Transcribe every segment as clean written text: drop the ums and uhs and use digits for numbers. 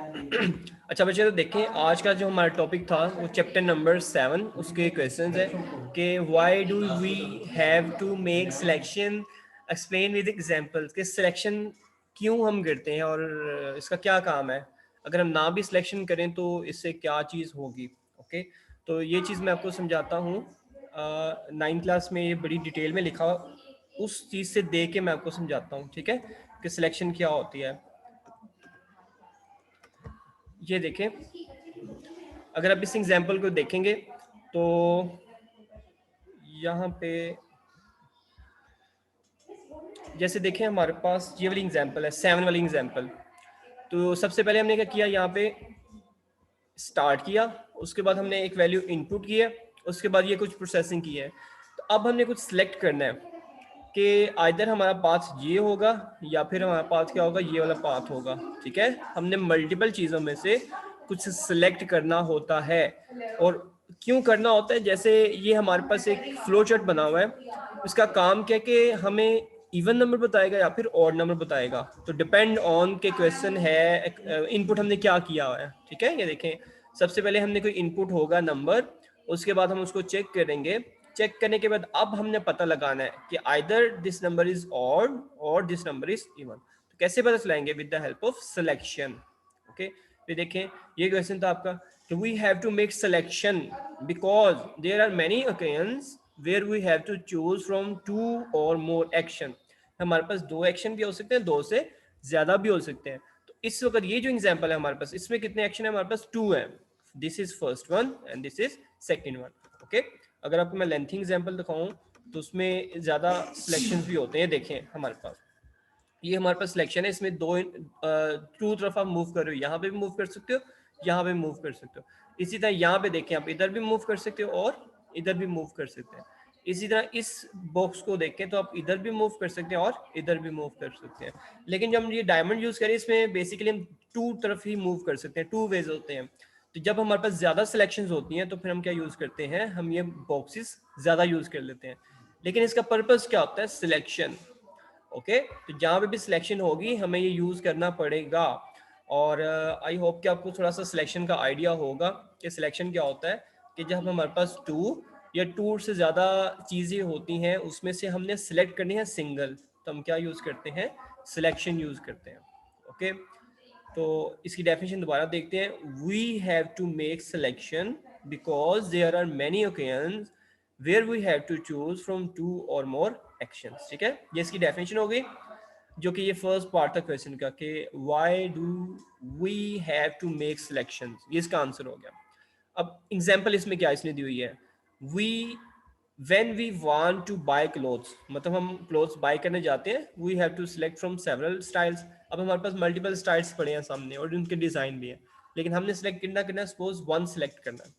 अच्छा बच्चे, तो देखें आज का जो हमारा टॉपिक था वो चैप्टर नंबर 7 उसके क्वेश्चंस है कि why do we have to make selection, explain with examples कि सिलेक्शन क्यों हम करते हैं और इसका क्या काम है। अगर हम ना भी सिलेक्शन करें तो इससे क्या चीज़ होगी। ओके, तो ये चीज़ मैं आपको समझाता हूँ। 9th क्लास में ये बड़ी डिटेल में लिखा हुआ, उस चीज़ से दे के मैं आपको समझाता हूँ, ठीक है, कि सिलेक्शन क्या होती है। ये देखें, अगर आप इस एग्जाम्पल को देखेंगे तो यहाँ पे जैसे देखें हमारे पास ये वाली एग्जाम्पल है, 7 वाली एग्जाम्पल। तो सबसे पहले हमने क्या किया, यहाँ पे स्टार्ट किया, उसके बाद हमने एक वैल्यू इनपुट किया, उसके बाद ये कुछ प्रोसेसिंग की है। तो अब हमने कुछ सिलेक्ट करना है कि आइदर हमारा पाथ ये होगा या फिर हमारा पाथ क्या होगा, ये वाला पाथ होगा। ठीक है, हमने मल्टीपल चीज़ों में से कुछ सिलेक्ट करना होता है। और क्यों करना होता है, जैसे ये हमारे पास एक फ्लो चार्ट बना हुआ है, उसका काम क्या है कि हमें इवन नंबर बताएगा या फिर ऑड नंबर बताएगा। तो डिपेंड ऑन के क्वेश्चन है इनपुट हमने क्या किया हुआ है। ठीक है, ये देखें, सबसे पहले हमने कोई इनपुट होगा नंबर, उसके बाद हम उसको चेक करेंगे। चेक करने के बाद अब हमने पता लगाना है कि either this number is odd और दिस नंबर इज इवन। तो कैसे पता चलाएंगे, with the help of selection. Okay, फिर देखें ये क्वेश्चन था आपका कि we have to make selection because there are many occasions where we have to choose from 2 और मोर एक्शन। हमारे पास 2 एक्शन भी हो सकते हैं, 2 से ज्यादा भी हो सकते हैं। तो इस वक्त ये जो एग्जांपल है हमारे पास, इसमें कितने एक्शन है, हमारे पास 2 है। This is first one and this is second one. Okay, अगर आपको मैं लेंथी एग्जांपल दिखाऊं तो उसमें ज्यादा सिलेक्शंस भी होते हैं। देखें हमारे पास ये हमारे पास सिलेक्शन है, इसमें दो टू तरफ आप मूव कर रहे हो, यहाँ पे भी मूव कर सकते हो, यहाँ पे मूव कर सकते हो। इसी तरह यहाँ पे देखें, आप इधर भी मूव कर सकते हो और इधर भी मूव कर सकते हैं। इसी तरह इस बॉक्स को देखें तो आप इधर भी मूव कर सकते हैं और इधर भी मूव कर सकते हैं। लेकिन जब हम ये डायमंड यूज करें, इसमें बेसिकली हम 2 तरफ ही मूव कर सकते हैं, 2 वेज होते हैं। तो जब हमारे पास ज्यादा सिलेक्शंस होती हैं तो फिर हम क्या यूज करते हैं, हम ये बॉक्सेस ज्यादा यूज कर लेते हैं। लेकिन इसका पर्पस क्या होता है, सिलेक्शन। ओके, तो जहाँ पे भी सिलेक्शन होगी हमें ये यूज़ करना पड़ेगा। और आई होप कि आपको थोड़ा सा सिलेक्शन का आइडिया होगा कि सिलेक्शन क्या होता है। कि जब हमारे पास 2 या 2 से ज़्यादा चीज़ें होती हैं, उसमें से हमने सिलेक्ट करनी है सिंगल, तो हम क्या यूज़ करते हैं, सिलेक्शन यूज़ करते हैं। ओके, तो इसकी डेफिनेशन दोबारा देखते हैं। We have to make selection because there are many occasions where we have to choose from 2 और मोर एक्शंस। ठीक है, ये इसकी डेफिनेशन हो गई, जो कि ये फर्स्ट पार्ट था क्वेश्चन का कि why do we have to make selections, ये इसका आंसर हो गया। अब एग्जांपल इसमें क्या इसने दी हुई है, we when we want to buy clothes, मतलब हम क्लोथ्स बाय करने जाते हैं, we have to select from several styles. अब हमारे पास मल्टीपल स्टाइल्स पड़े हैं सामने और उनके डिजाइन भी है, लेकिन हमने सिलेक्ट करना है, सपोज 1 सिलेक्ट करना है।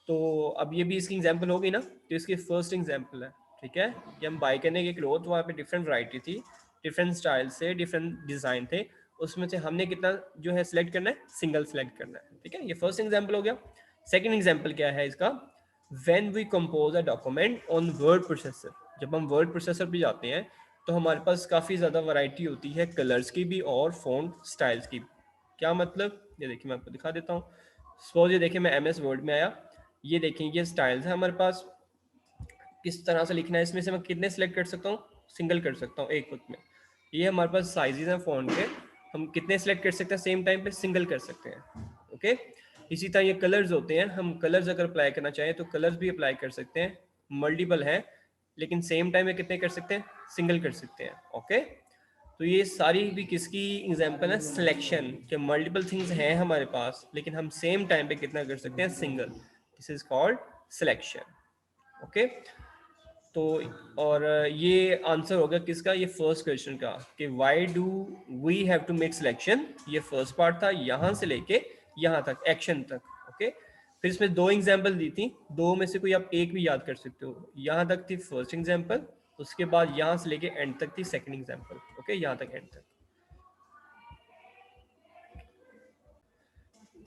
तो अब ये भी इसकी एग्जांपल होगी ना, तो इसकी फर्स्ट एग्जांपल है। ठीक है, कि हम बाय करने के क्लोथ, वहाँ पे डिफरेंट वैरायटी थी, डिफरेंट स्टाइल से डिफरेंट डिजाइन थे, उसमें से हमने कितना जो है सिलेक्ट करना है, सिंगल सिलेक्ट करना है। ठीक है, ये फर्स्ट एग्जांपल हो गया। सेकंड एग्जांपल क्या है इसका, when we compose a document on word processor. जब हम वर्ड प्रोसेसर पे जाते हैं तो हमारे पास काफ़ी ज़्यादा वैरायटी होती है, कलर्स की भी और फॉन्ट स्टाइल्स की। क्या मतलब, ये देखिए मैं आपको दिखा देता हूँ। सपोज ये देखिए मैं MS वर्ड में आया, ये देखें ये स्टाइल्स है हमारे पास, किस तरह से लिखना है, इसमें से मैं कितने सिलेक्ट कर सकता हूँ, सिंगल कर सकता हूँ एक वक्त में। ये हमारे पास साइजेस हैं फ़ॉन्ट के, हम कितने सिलेक्ट कर सकते हैं सेम टाइम पे, सिंगल कर सकते हैं। ओके, इसी तरह ये कलर्स होते हैं, हम कलर्स अगर अप्लाई करना चाहें तो कलर्स भी अप्लाई कर सकते हैं, मल्टीपल है, लेकिन सेम टाइम में कितने कर सकते हैं, सिंगल कर सकते हैं। ओके, तो ये सारी भी किसकी एग्जांपल है, सिलेक्शन के मल्टीपल थिंग्स हैं हमारे पास, लेकिन हम सेम टाइम पे कितना कर सकते हैं, single. This is called selection. Okay, तो और ये आंसर होगा किसका, ये फर्स्ट क्वेश्चन का, कि why do we have to make selection. ये फर्स्ट पार्ट था, यहाँ से लेके यहाँ तक, एक्शन तक। ओके, फिर इसमें 2 एग्जांपल दी थी, 2 में से कोई आप एक भी याद कर सकते हो। यहाँ तक थी फर्स्ट एग्जांपल, उसके बाद यहाँ से लेके एंड तक थी सेकंड एग्जांपल। ओके, यहाँ तक एंड तक।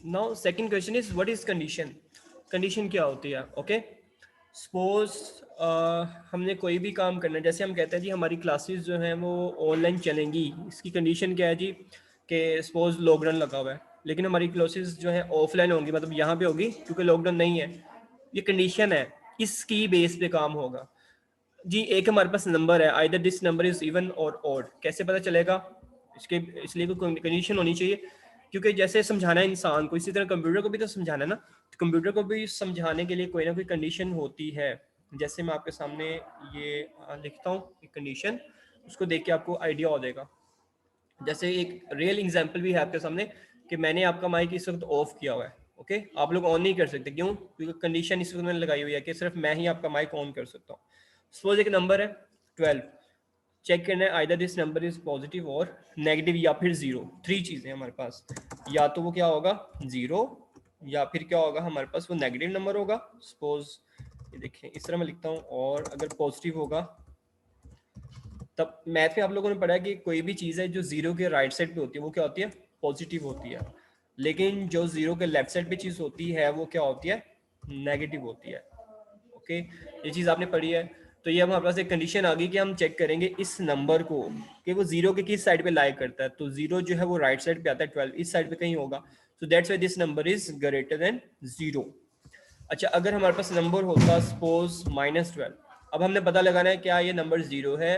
Now second question is what is condition. Condition क्या होती है। ओके, सपोज हमने कोई भी काम करना है, जैसे हम कहते हैं जी हमारी क्लासेस जो हैं वो ऑनलाइन चलेंगी, इसकी कंडीशन क्या है जी, कि सपोज लॉकडाउन लगा हुआ है, लेकिन हमारी क्लासेस जो है ऑफलाइन होंगी, मतलब यहाँ पे होगी क्योंकि लॉकडाउन नहीं है। ये कंडीशन है, इसकी बेस पे काम होगा जी। एक हमारे पास नंबर है, either this number is even और ऑड, कैसे पता चलेगा? इसके इसलिए कोई कंडीशन होनी चाहिए, क्योंकि जैसे समझाना है इंसान को, इसी तरह कंप्यूटर को भी तो समझाना है ना। तो कंप्यूटर को भी समझाने के लिए कोई ना कोई कंडीशन होती है। जैसे मैं आपके सामने ये लिखता हूँ एक कंडीशन, उसको देख के आपको आइडिया हो जाएगा। जैसे एक रियल एग्जांपल भी है आपके सामने कि मैंने आपका माइक इस वक्त ऑफ किया हुआ है, ओके, आप लोग ऑन नहीं कर सकते, क्यों? क्योंकि कंडीशन इस वक्त मैंने लगाई हुई है कि सिर्फ मैं ही आपका माइक ऑन कर सकता हूँ। सपोज एक नंबर है 12, चेक करना है either this number is positive और नेगेटिव या फिर जीरो। 3 चीजें हमारे पास, या तो वो क्या होगा जीरो, या फिर क्या होगा हमारे पास वो नेगेटिव नंबर होगा। सपोज ये देखें इस तरह मैं लिखता हूँ, और अगर पॉजिटिव होगा, तब मैथ में आप लोगों ने पढ़ा कि कोई भी चीज़ है जो जीरो के राइट साइड पे होती है वो क्या होती है? पॉजिटिव होती है। लेकिन जो जीरो के लेफ्ट साइड पे चीज़ होती है वो क्या होती है? नेगेटिव होती है। ओके, ये चीज़ आपने पढ़ी है। तो ये हमारे पास एक कंडीशन आ गई कि हम चेक करेंगे इस नंबर को कि वो जीरो के किस साइड पे लाई करता है। तो जीरो जो है वो राइट साइड पे आता है, 12 इस साइड पे कहीं होगा। So that's why this number is greater than zero. अच्छा, अगर हमारे पास नंबर होता सपोज -12, अब हमने पता लगाना है क्या ये नंबर जीरो है,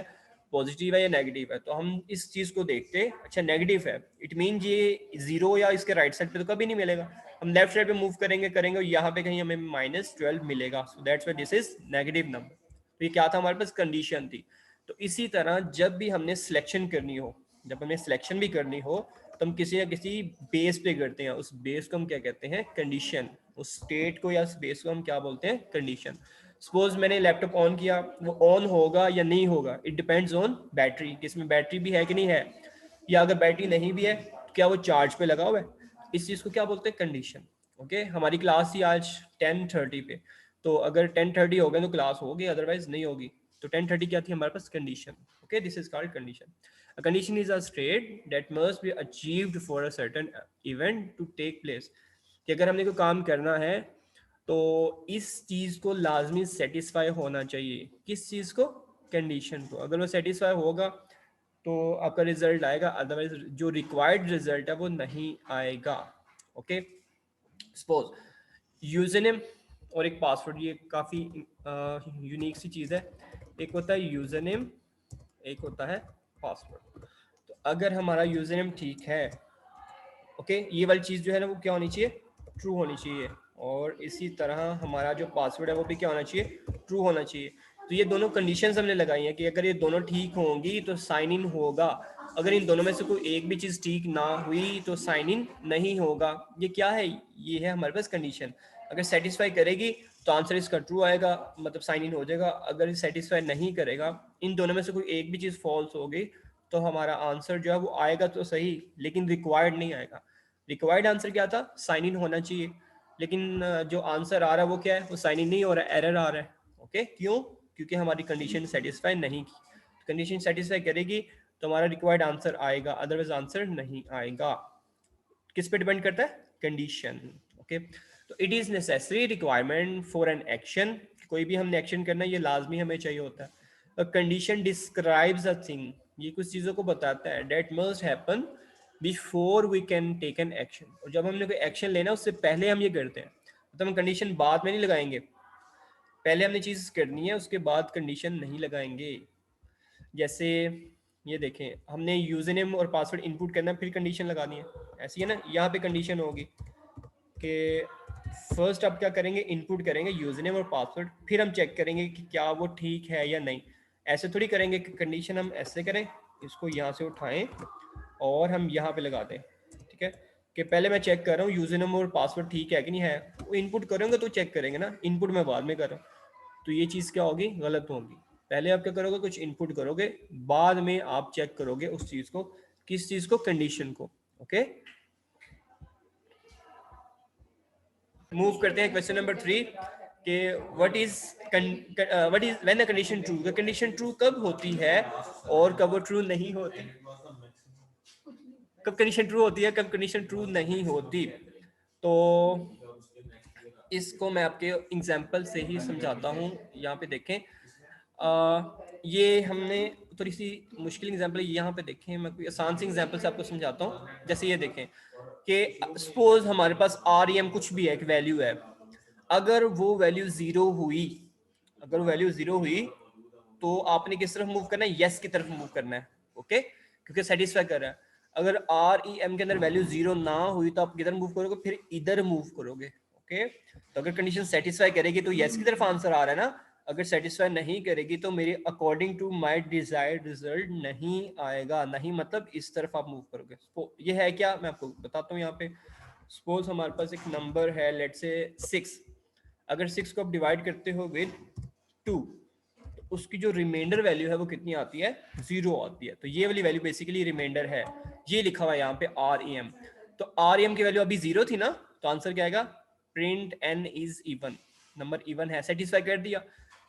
पॉजिटिव है या नेगेटिव है। तो हम इस चीज को देखते, अच्छा नेगेटिव है, इट मीन ये जीरो या इसके राइट साइड पे तो कभी नहीं मिलेगा। हम लेफ्ट साइड पे मूव करेंगे करेंगे और यहाँ पे कहीं हमें -12 मिलेगा। So that's why this is negative number. तो ये क्या था? हमारे पास कंडीशन थी। तो इसी तरह जब भी हमने सिलेक्शन करनी हो, जब हमें सिलेक्शन भी करनी हो, तो हम किसी ना किसी बेस पे करते हैं। उस बेस को हम क्या कहते हैं? कंडीशन। उस स्टेट को या उस बेस को हम क्या बोलते हैं? कंडीशन। सपोज मैंने लैपटॉप ऑन किया, वो ऑन होगा या नहीं होगा, इट डिपेंड्स ऑन बैटरी, कि इसमें बैटरी भी है कि नहीं है, या अगर बैटरी नहीं भी है तो क्या वो चार्ज पे लगा हुआ है। इस चीज को क्या बोलते हैं? कंडीशन। ओके, हमारी क्लास थी आज 10:30 पे, तो अगर 10:30 हो गए तो क्लास होगी, अदरवाइज नहीं होगी। तो 10:30 क्या थी हमारे पास? Condition. Okay, this is called condition. A condition is a state that must be achieved for a certain event to take place। कि अगर हमने कोई काम करना है तो इस चीज को लाजमी सेटिस्फाई होना चाहिए। किस चीज को? कंडीशन को। अगर वो सेटिस्फाई होगा तो आपका रिजल्ट आएगा, अदरवाइज जो रिक्वायर्ड रिजल्ट है वो नहीं आएगा। ओके, सपोज यूजर नेम और एक पासवर्ड, ये काफ़ी यूनिक सी चीज़ है। एक होता है यूजर नेम, एक होता है पासवर्ड। तो अगर हमारा यूजर नेम ठीक है, ओके, ये वाली चीज़ जो है ना वो क्या होनी चाहिए? ट्रू होनी चाहिए। और इसी तरह हमारा जो पासवर्ड है वो भी क्या होना चाहिए? ट्रू होना चाहिए। तो ये दोनों कंडीशंस हमने लगाई हैं कि अगर ये दोनों ठीक होंगी तो साइन इन होगा। अगर इन दोनों में से कोई एक भी चीज़ ठीक ना हुई तो साइन इन नहीं होगा। ये क्या है? ये है हमारे पास कंडीशन। अगर सेटिस्फाई करेगी तो आंसर इसका ट्रू आएगा, मतलब साइन इन हो जाएगा। अगर सेटिस्फाई नहीं करेगा, इन दोनों में से कोई एक भी चीज़ फॉल्स होगी, तो हमारा आंसर जो है वो आएगा तो सही, लेकिन रिक्वायर्ड नहीं आएगा। रिक्वायर्ड आंसर क्या था? साइन इन होना चाहिए। लेकिन जो आंसर आ रहा है वो क्या है? वो साइन इन नहीं हो रहा है, एरर आ रहा है। ओके, क्यों? क्योंकि हमारी कंडीशन सेटिस्फाई नहीं की। कंडीशन सेटिस्फाई करेगी तो हमारा रिक्वायर्ड आंसर आएगा, अदरवाइज आंसर नहीं आएगा। किस पे डिपेंड करता है? कंडीशन। ओके, तो it is necessary requirement for an action. कोई भी हमने एक्शन करना है ये लाजमी हमें चाहिए होता है। कंडीशन डिस्क्राइब्स अ थिंग, ये कुछ चीज़ों को बताता है, that must happen before we can take an action. और जब हमने कोई एक्शन लेना उससे पहले हम ये करते हैं, मतलब हम कंडीशन बाद में नहीं लगाएंगे, पहले हमने चीज़ करनी है उसके बाद कंडीशन नहीं लगाएंगे। जैसे ये देखें, हमने यूजर नेम और पासवर्ड इनपुट करना है, फिर कंडीशन लगानी है, ऐसी है ना। यहाँ पे कंडीशन होगी कि फर्स्ट आप क्या करेंगे? इनपुट करेंगे यूजर नेम और पासवर्ड, फिर हम चेक करेंगे कि क्या वो ठीक है या नहीं। ऐसे थोड़ी करेंगे कि कंडीशन हम ऐसे करें, इसको यहाँ से उठाएं और हम यहाँ पे लगा दें, ठीक है, कि पहले मैं चेक कर रहा हूँ यूजर नेम और पासवर्ड ठीक है कि नहीं है। वो इनपुट करेंगे तो चेक करेंगे ना, इनपुट मैं बाद में कर रहा हूँ, तो ये चीज़ क्या होगी? गलत होगी। पहले आप क्या करोगे? कुछ इनपुट करोगे, बाद में आप चेक करोगे उस चीज़ को। किस चीज़ को? कंडीशन को। ओके, मूव करते हैं क्वेश्चन नंबर 3 कि what is when the condition true. Condition true कब होती है और कब वो ट्रू नहीं होती? कब कंडीशन ट्रू होती है, कब कंडीशन ट्रू नहीं होती? तो इसको मैं आपके एग्जांपल से ही समझाता हूँ। यहाँ पे देखें, ये हमने थोड़ी सी मुश्किल एग्जांपल यहाँ पे देखें, मैं कोई आसान सी एग्जांपल से आपको समझाता हूँ। जैसे ये देखें, कि सपोज हमारे पास आर एम कुछ भी है, एक वैल्यू है, अगर वो वैल्यू जीरो हुई, अगर वैल्यू जीरो हुई तो आपने किस तरफ मूव करना है, यस की तरफ मूव करना है, ओके, क्योंकि सेटिस्फाई कर रहा है। अगर आर ई एम के अंदर वैल्यू जीरो ना हुई तो आप किधर मूव करोगे, फिर इधर मूव करोगे, ओके। तो अगर कंडीशन सेटिस्फाई करेगी तो यस की तरफ आंसर आ रहा है ना, अगर सेटिस्फाई नहीं करेगी तो मेरे according to my desired result नहीं आएगा, नहीं मतलब इस तरफ आप मूव करोगे। तो ये है क्या, मैं आपको बताता हूँ यहाँ पे। सपोज हमारे पास एक नंबर है, लेट से 6, अगर 6 को आप डिवाइड करते हो विद 2, उसकी जो रिमाइंडर वैल्यू है वो कितनी आती है, 0 आती है। तो ये वाली वैल्यू बेसिकली रिमाइंडर है, ये लिखा हुआ है यहाँ पे आर ई एम। तो आर ई एम की वैल्यू अभी 0 थी ना, तो आंसर क्या आएगा, print N is even, number even है, सेटिस्फाई कर दिया।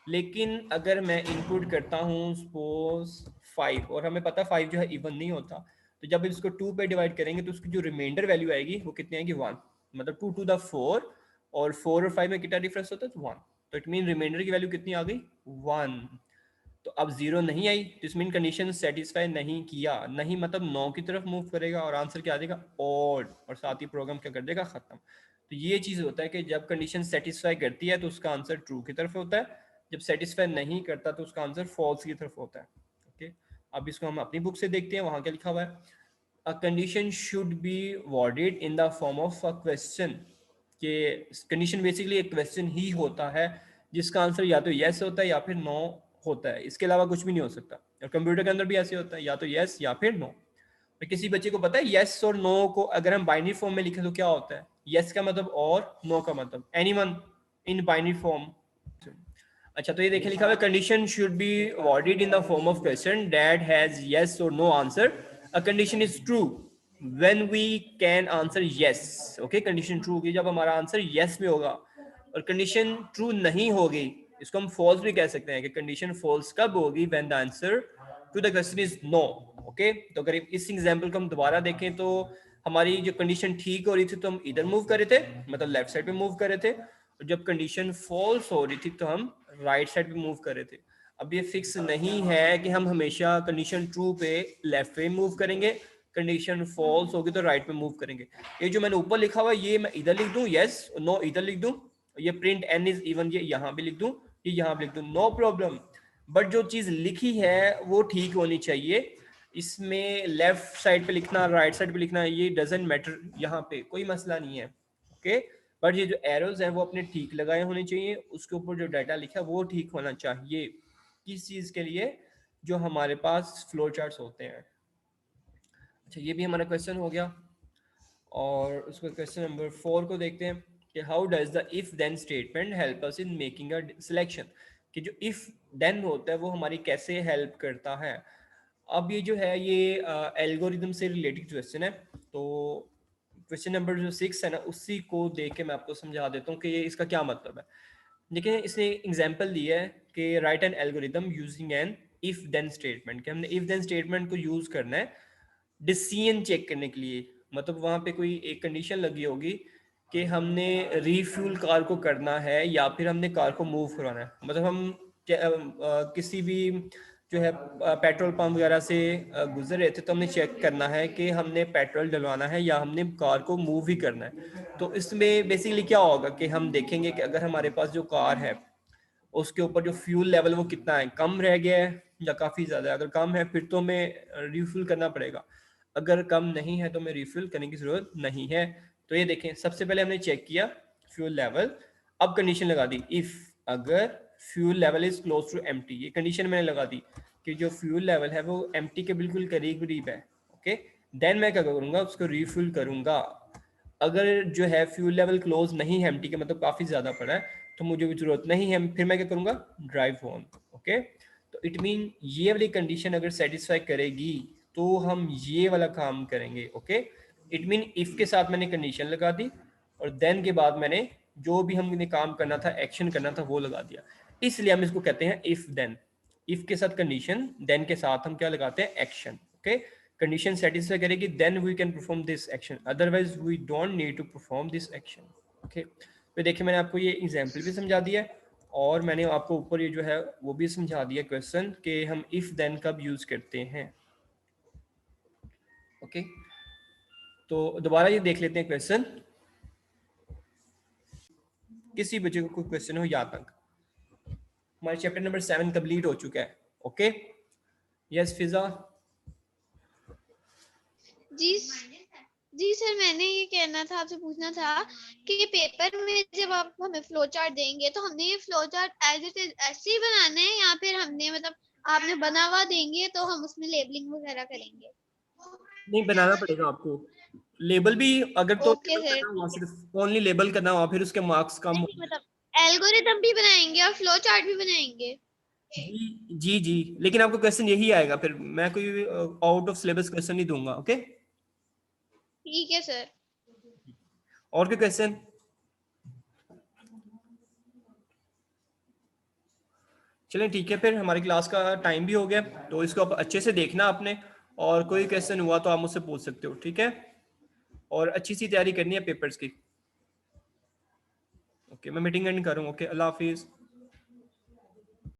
लेकिन अगर मैं इनपुट करता हूँ सपोज 5, और हमें पता 5 जो है इवन नहीं होता, तो जब इसको 2 पे डिवाइड करेंगे तो उसकी जो रिमाइंडर वैल्यू आएगी वो कितनी आएगी, 1, मतलब 2 टू द 4, और 4 और 5 में कितना डिफरेंस होता है, तो 1। तो इट मीन रिमाइंडर की वैल्यू कितनी आ गई, 1। तो अब 0 नहीं आई, तो इस मीन कंडीशन सेटिस्फाई नहीं किया, नहीं मतलब 9 की तरफ मूव करेगा और आंसर क्या आ जाएगा, ऑड, और साथ ही प्रोग्राम क्या कर देगा, खत्म। तो ये चीज होता है कि जब कंडीशन सेटिस्फाई करती है तो उसका आंसर ट्रू की तरफ होता है, जब सेटिस्फाई नहीं करता तो उसका आंसर फॉल्स की तरफ होता है, ओके। अब इसको हम अपनी बुक से देखते हैं, वहां क्या लिखा हुआ है। A condition should be worded in the form of a question, कि कंडीशन बेसिकली एक क्वेश्चन ही होता है जिसका आंसर या तो यस होता है या फिर नो होता है, इसके अलावा कुछ भी नहीं हो सकता। और कंप्यूटर के अंदर भी ऐसे होता है, या तो यस या फिर नो। और किसी बच्चे को पता है यस और नो को अगर हम बाइनरी फॉर्म में लिखें तो क्या होता है, यस का मतलब और नो का मतलब, एनीवन इन बाइनरी फॉर्म। अच्छा, तो ये देखिए लिखा हुआ है, condition should be worded in the form of question that has yes और no answer. A condition is true when we can answer yes, okay. Condition true होगी जब हमारा आंसर यस में होगा, और कंडीशन ट्रू नहीं होगी, इसको हम फॉल्स भी कह सकते हैं, कि कंडीशन फॉल्स कब होगी, when the answer to the question is no, okay. तो अगर इस एग्जांपल को हम दोबारा देखें तो हमारी जो कंडीशन ठीक हो रही थी तो हम इधर मूव कर रहे थे, मतलब लेफ्ट साइड पे मूव कर रहे थे, और जब कंडीशन फॉल्स हो रही थी तो हम राइट साइड पे मूव कर रहे थे। अब ये फिक्स नहीं है कि हम हमेशा कंडीशन ट्रू पे लेफ्ट पे मूव करेंगे, कंडीशन फॉल्स होगी तो राइट पे मूव करेंगे। ये जो मैंने ऊपर लिखा हुआ है ये मैं इधर लिख दूं, यस नो इधर लिख दूं, ये प्रिंट एन इज इवन ये यहाँ भी लिख दूं, ये यहाँ भी लिख दूं, नो प्रॉब्लम। बट जो चीज लिखी है वो ठीक होनी चाहिए, इसमें लेफ्ट साइड पे लिखना राइट साइड पे लिखना ये डजेंट मैटर, यहाँ पे कोई मसला नहीं है, ओके। बट ये जो एरोज हैं वो अपने ठीक लगाए होने चाहिए, उसके ऊपर जो डाटा लिखा है वो ठीक होना चाहिए, किस चीज के लिए, जो हमारे पास फ्लो चार्ट्स होते हैं। अच्छा, ये भी हमारा क्वेश्चन हो गया। और उसको क्वेश्चन नंबर 4 को देखते हैं कि how does the if then statement help us in making a selection, कि जो इफ देन होता है वो हमारी कैसे हेल्प करता है। अब ये जो है ये एल्गोरिदम से रिलेटेड क्वेश्चन है, तो क्वेश्चन नंबर जो 6 है ना उसी को देख के मैं आपको समझा देता हूँ कि ये इसका क्या मतलब है। देखिए इसने एग्जांपल दिया है कि write an algorithm using an if then statement, कि हमने इफ देन स्टेटमेंट को यूज करना है डिसीजन चेक करने के लिए। मतलब वहां पे कोई एक कंडीशन लगी होगी कि हमने रीफ्यूल कार को करना है या फिर हमने कार को मूव करवाना है, मतलब हम किसी भी जो है पेट्रोल पंप वगैरह से गुजर रहे थे तो हमने चेक करना है कि हमने पेट्रोल डलवाना है या हमने कार को मूव ही करना है। तो इसमें बेसिकली क्या होगा कि हम देखेंगे कि अगर हमारे पास जो कार है उसके ऊपर जो फ्यूल लेवल वो कितना है, कम रह गया है या काफ़ी ज़्यादा है। अगर कम है फिर तो हमें रिफ्यूल करना पड़ेगा, अगर कम नहीं है तो हमें रिफ्यूल करने की ज़रूरत नहीं है। तो ये देखें सबसे पहले हमने चेक किया फ्यूल लेवल, अब कंडीशन लगा दी इफ़ अगर fuel level is close to empty, ये कंडीशन मैंने लगा दी कि जो फ्यूल लेवल है वो एम्प्टी के बिल्कुल करीब करीब है, ओके। देन मैं क्या करूँगा, उसको रिफ्यूल करूँगा। अगर जो है फ्यूल लेवल क्लोज नहीं है एम्प्टी के, मतलब काफ़ी ज़्यादा पड़ा है, तो मुझे भी जरूरत नहीं है, फिर मैं क्या करूँगा, ड्राइव ऑन, ओके। तो इट मीन ये वाली कंडीशन अगर सेटिस्फाई करेगी तो हम ये वाला काम करेंगे, ओके। इट मीन इफ के साथ मैंने कंडीशन लगा दी और देन के बाद मैंने जो भी हमने काम करना था, एक्शन करना था वो लगा दिया, इसलिए हम इसको कहते हैं इफ देन। इफ के साथ कंडीशन, देन के साथ हम क्या लगाते हैं, एक्शन, ओके। कंडीशन सेटिस्फाई करेगी then we can perform this action, otherwise we don't need to perform this action, okay. तो देखिए मैंने आपको ये एग्जाम्पल भी समझा दिया और मैंने आपको ऊपर ये जो है वो भी समझा दिया क्वेश्चन कि हम इफ देन कब यूज करते हैं, ओके। तो दोबारा ये देख लेते हैं क्वेश्चन, किसी बच्चे को कोई क्वेश्चन हो यहाँ तक। हमारे चैप्टर नंबर 7 कंप्लीट हो चुका है। ओके, यस फिजा। जी जी सर, मैंने ये कहना था, आपसे पूछना था कि पेपर में जब आप हमें फ्लो चार्ट देंगे तो हमने ये flow chart as it is ऐसे ही बनाना है, या फिर हमने मतलब आपने बना हुआ देंगे तो हम उसमें लेबलिंग वगैरह करेंगे? नहीं, बनाना पड़ेगा आपको लेबल भी, अगर तो ओके लेबल सर। करना हुआ, सिर्फ ओनली लेबल करना हुआ, फिर उसके मार्क्स कम नहीं मतलब एल्गोरिथम भी बनाएंगे और फ्लो चार्ट भी बनाएंगे? जी जी जी, लेकिन आपको क्वेश्चन यही आएगा, फिर मैं कोई आउट ऑफ सिलेबस क्वेश्चन नहीं दूंगा। ओके, ठीक है सर। और कोई क्वेश्चन? चलें ठीक है, फिर हमारी क्लास का टाइम भी हो गया, तो इसको आप अच्छे से देखना आपने, और कोई क्वेश्चन हुआ तो आप मुझसे पूछ सकते हो, ठीक है? और अच्छी सी तैयारी करनी है पेपर्स की। ओके, मैं मीटिंग एंड करूँ। ओके, अल्लाह हाफिज़।